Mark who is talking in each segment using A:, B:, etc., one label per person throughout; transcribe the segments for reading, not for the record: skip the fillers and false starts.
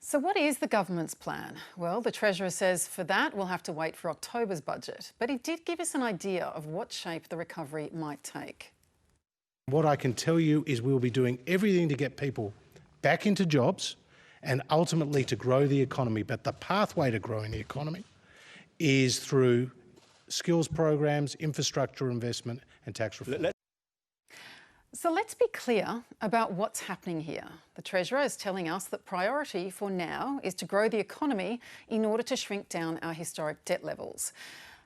A: So what is the government's plan? Well, the Treasurer says for that we'll have to wait for October's budget. But he did give us an idea of what shape the recovery might take.
B: What I can tell you is we'll be doing everything to get people back into jobs and ultimately to grow the economy. But the pathway to growing the economy is through skills programs, infrastructure investment and tax reform.
A: So let's be clear about what's happening here. The Treasurer is telling us that priority for now is to grow the economy in order to shrink down our historic debt levels.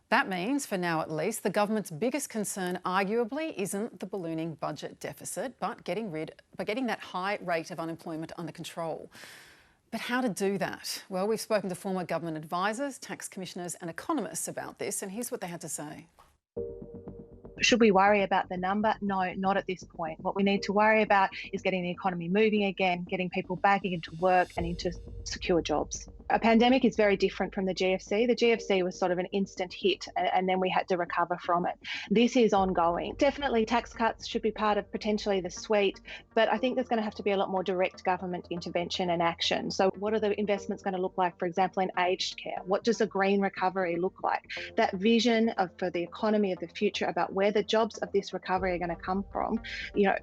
A: That means, for now at least, the government's biggest concern arguably isn't the ballooning budget deficit, but getting that high rate of unemployment under control. But how to do that? Well, we've spoken to former government advisors, tax commissioners and economists about this, and here's what they had to say.
C: Should we worry about the number? No, not at this point. What we need to worry about is getting the economy moving again, getting people back into work and into secure jobs. A pandemic is very different from the GFC. The GFC was sort of an instant hit and then we had to recover from it. This is ongoing. Definitely tax cuts should be part of potentially the suite, but I think there's going to have to be a lot more direct government intervention and action. So what are the investments going to look like, for example, in aged care? What does a green recovery look like? That vision for the economy of the future about where the jobs of this recovery are going to come from.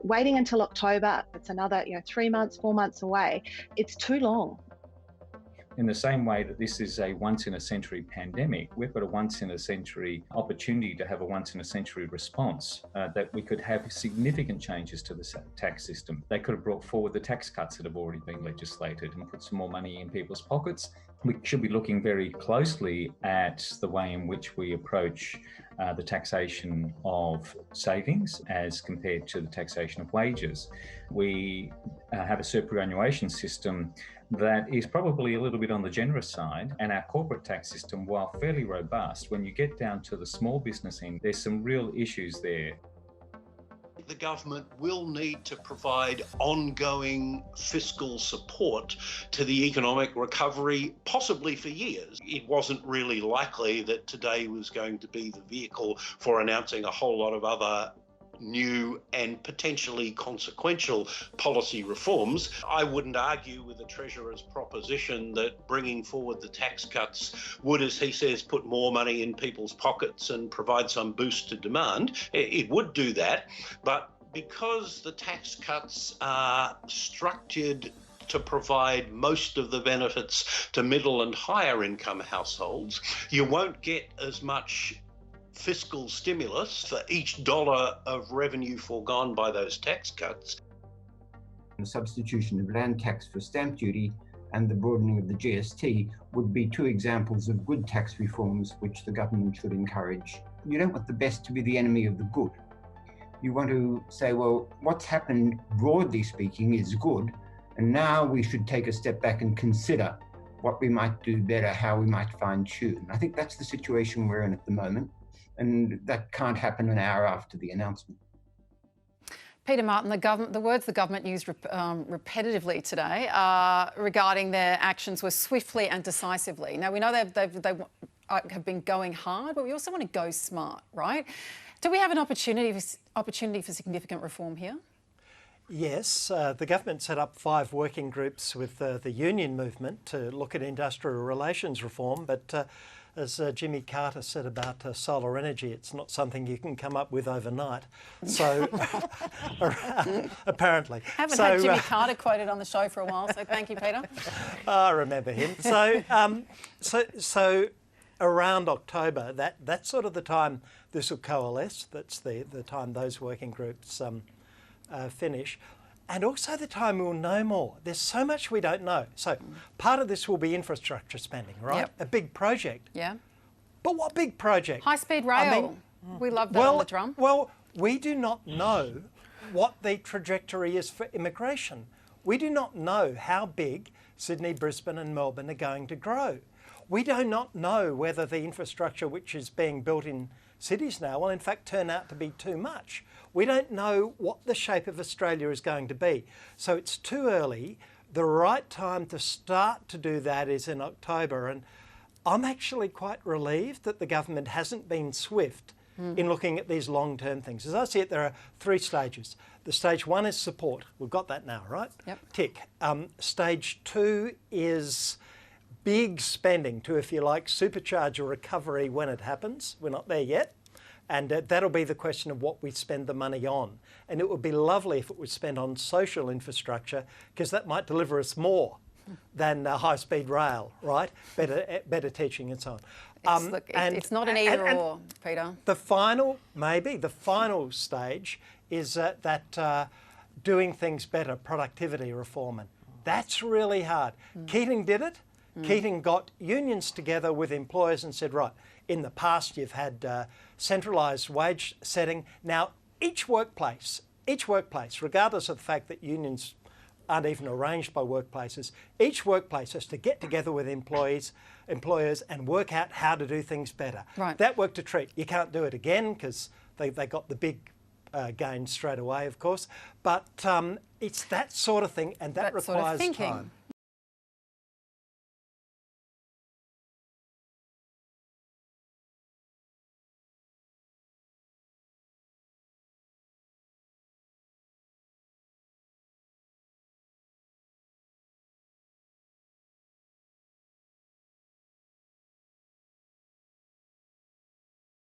C: Waiting until October, it's another 3 months, 4 months away. It's too long.
D: In the same way that this is a once-in-a-century pandemic, we've got a once-in-a-century opportunity to have a once-in-a-century response, that we could have significant changes to the tax system. They could have brought forward the tax cuts that have already been legislated and put some more money in people's pockets. We should be looking very closely at the way in which we approach the taxation of savings as compared to the taxation of wages. We have a superannuation system that is probably a little bit on the generous side, and our corporate tax system, while fairly robust, when you get down to the small business end, there's some real issues there.
E: The government will need to provide ongoing fiscal support to the economic recovery, possibly for years. It wasn't really likely that today was going to be the vehicle for announcing a whole lot of other new and potentially consequential policy reforms. I wouldn't argue with the Treasurer's proposition that bringing forward the tax cuts would, as he says, put more money in people's pockets and provide some boost to demand. It would do that, but because the tax cuts are structured to provide most of the benefits to middle and higher income households, you won't get as much fiscal stimulus for each dollar of revenue foregone by those tax cuts.
F: The substitution of land tax for stamp duty and the broadening of the GST would be two examples of good tax reforms which the government should encourage. You don't want the best to be the enemy of the good. You want to say, well, what's happened, broadly speaking, is good, and now we should take a step back and consider what we might do better, how we might fine-tune. I think that's the situation we're in at the moment. And that can't happen an hour after the announcement.
A: Peter Martin, the words the government used repetitively today regarding their actions were swiftly and decisively. Now, we know they have been going hard, but we also want to go smart, right? Do we have an opportunity for significant reform here?
G: Yes, the government set up 5 working groups with the union movement to look at industrial relations reform, but as Jimmy Carter said about solar energy, it's not something you can come up with overnight. So, apparently.
A: Haven't had Jimmy Carter quoted on the show for a while, so thank you, Peter.
G: I remember him. So around October, that's sort of the time this will coalesce. That's the time those working groups finish. And also the time we'll know more. There's so much we don't know. So part of this will be infrastructure spending, right? Yep. A big project. Yeah. But what big project?
A: High-speed rail. We love that on the drum.
G: Well, we do not know what the trajectory is for immigration. We do not know how big Sydney, Brisbane and Melbourne are going to grow. We do not know whether the infrastructure which is being built in cities now will in fact turn out to be too much. We don't know what the shape of Australia is going to be. So it's too early. The right time to start to do that is in October. And I'm actually quite relieved that the government hasn't been swift in looking at these long-term things. As I see it, there are 3 stages. The stage 1 is support. We've got that now, right?
A: Yep.
G: Tick. Stage 2 is big spending to, if you like, supercharge a recovery when it happens. We're not there yet. And that'll be the question of what we spend the money on. And it would be lovely if it was spent on social infrastructure, because that might deliver us more than high-speed rail, right? Better teaching and so on.
A: It's not an either or, Peter.
G: The final stage is that doing things better, productivity reform. And that's really hard. Keating did it. Keating got unions together with employers and said, right, in the past you've had centralised wage setting. Now each workplace, regardless of the fact that unions aren't even arranged by workplaces, each workplace has to get together with employers and work out how to do things better.
A: Right.
G: That worked a treat. You can't do it again because they got the big gain straight away, of course. But it's that sort of thing, and that requires
A: sort of thinking.
G: time.